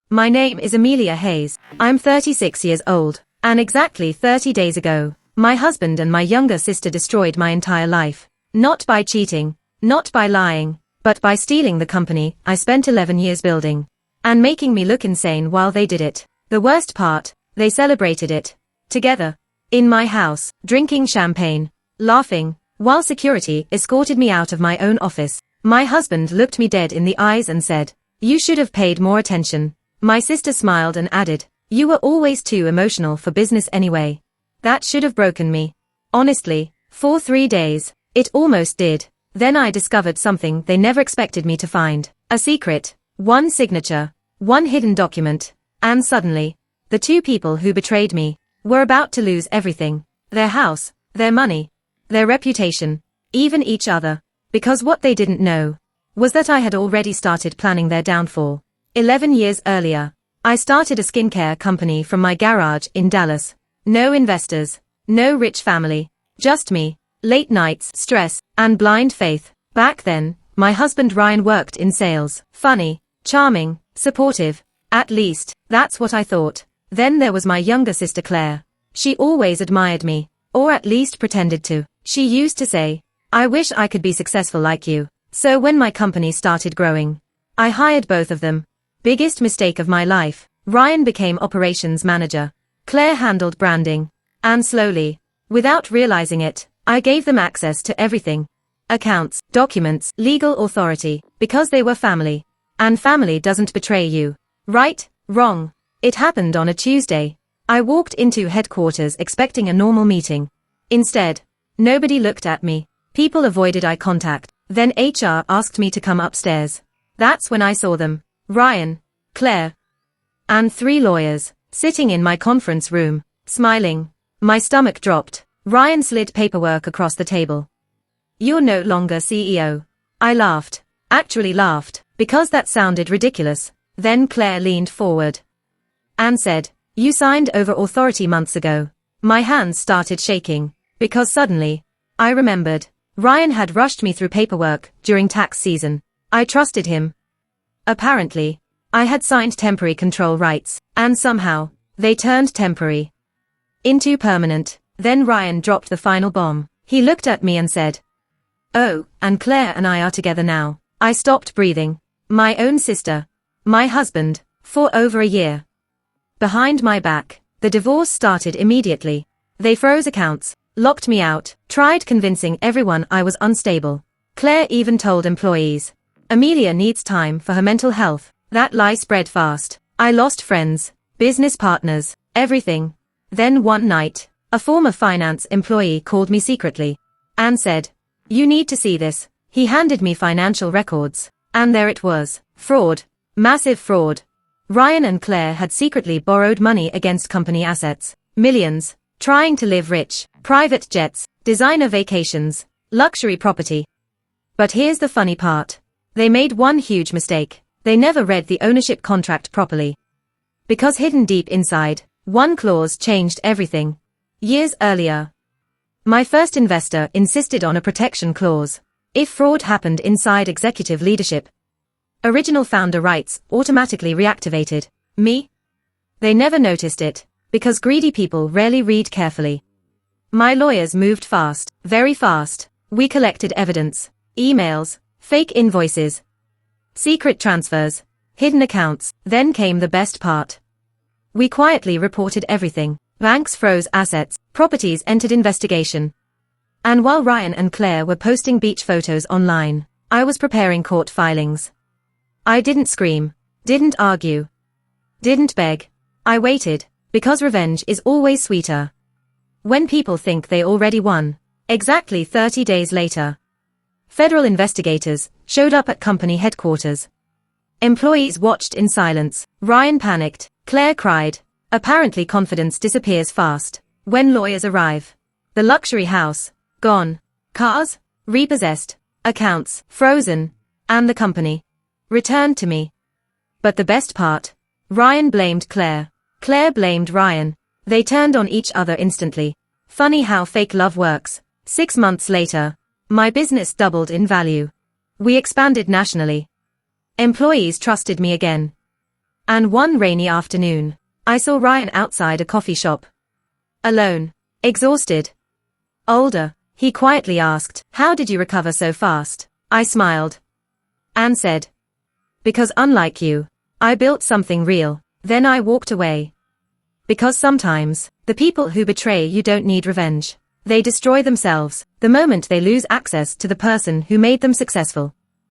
My name is Amelia Hayes. I'm 36 years old, and exactly 30 days ago, my husband and my younger sister destroyed my entire life. Not by cheating, not by lying, but by stealing the company I spent 11 years building, and making me look insane while they did it. The worst part, they celebrated it together, in my house, drinking champagne, laughing, while security escorted me out of my own office. My husband looked me dead in the eyes and said, "You should have paid more attention." My sister smiled and added, "You were always too emotional for business anyway." That should have broken me. Honestly, for 3 days, it almost did. Then I discovered something they never expected me to find. A secret, one signature, one hidden document, and suddenly, the two people who betrayed me were about to lose everything. Their house, their money, their reputation, even each other. Because what they didn't know was that I had already started planning their downfall. 11 years earlier, I started a skincare company from my garage in Dallas. No investors, no rich family, just me, late nights, stress, and blind faith. Back then, my husband Ryan worked in sales. Funny, charming, supportive. At least, that's what I thought. Then there was my younger sister Claire. She always admired me, or at least pretended to. She used to say, "I wish I could be successful like you." So when my company started growing, I hired both of them. Biggest mistake of my life. Ryan became operations manager. Claire handled branding. And slowly, without realizing it, I gave them access to everything. Accounts, documents, legal authority, because they were family. And family doesn't betray you. Right, wrong. It happened on a Tuesday. I walked into headquarters expecting a normal meeting. Instead, nobody looked at me. People avoided eye contact. Then HR asked me to come upstairs. That's when I saw them. Ryan, Claire, and 3 lawyers, sitting in my conference room, smiling. My stomach dropped. Ryan slid paperwork across the table. "You're no longer CEO." I laughed. Actually laughed, because that sounded ridiculous. Then Claire leaned forward and said, "You signed over authority months ago." My hands started shaking, because suddenly, I remembered, Ryan had rushed me through paperwork during tax season. I trusted him. Apparently, I had signed temporary control rights, and somehow, they turned temporary into permanent. Then Ryan dropped the final bomb. He looked at me and said, "Oh, and Claire and I are together now." I stopped breathing. My own sister, my husband, for over a year. Behind my back, the divorce started immediately. They froze accounts, locked me out, tried convincing everyone I was unstable. Claire even told employees, "Amelia needs time for her mental health." That lie spread fast. I lost friends, business partners, everything. Then one night, a former finance employee called me secretly and said, "You need to see this." He handed me financial records, and there it was. Fraud. Massive fraud. Ryan and Claire had secretly borrowed money against company assets. Millions. Trying to live rich. Private jets, designer vacations, luxury property. But here's the funny part. They made one huge mistake. They never read the ownership contract properly. Because hidden deep inside, one clause changed everything. Years earlier, my first investor insisted on a protection clause. If fraud happened inside executive leadership, original founder rights automatically reactivated. Me? They never noticed it, because greedy people rarely read carefully. My lawyers moved fast, very fast. We collected evidence, emails, fake invoices, secret transfers, hidden accounts. Then came the best part. We quietly reported everything. Banks froze assets, properties entered investigation. And while Ryan and Claire were posting beach photos online, I was preparing court filings. I didn't scream, didn't argue, didn't beg. I waited, because revenge is always sweeter when people think they already won. Exactly 30 days later, federal investigators showed up at company headquarters. Employees watched in silence. Ryan panicked. Claire cried. Apparently confidence disappears fast when lawyers arrive. The luxury house, gone. Cars, repossessed. Accounts, frozen. And the company, returned to me. But the best part, Ryan blamed Claire. Claire blamed Ryan. They turned on each other instantly. Funny how fake love works. 6 months later, my business doubled in value. We expanded nationally. Employees trusted me again. And one rainy afternoon, I saw Ryan outside a coffee shop. Alone. Exhausted. Older, he quietly asked, "How did you recover so fast?" I smiled. And said, "Because unlike you, I built something real." Then I walked away. Because sometimes, the people who betray you don't need revenge. They destroy themselves the moment they lose access to the person who made them successful.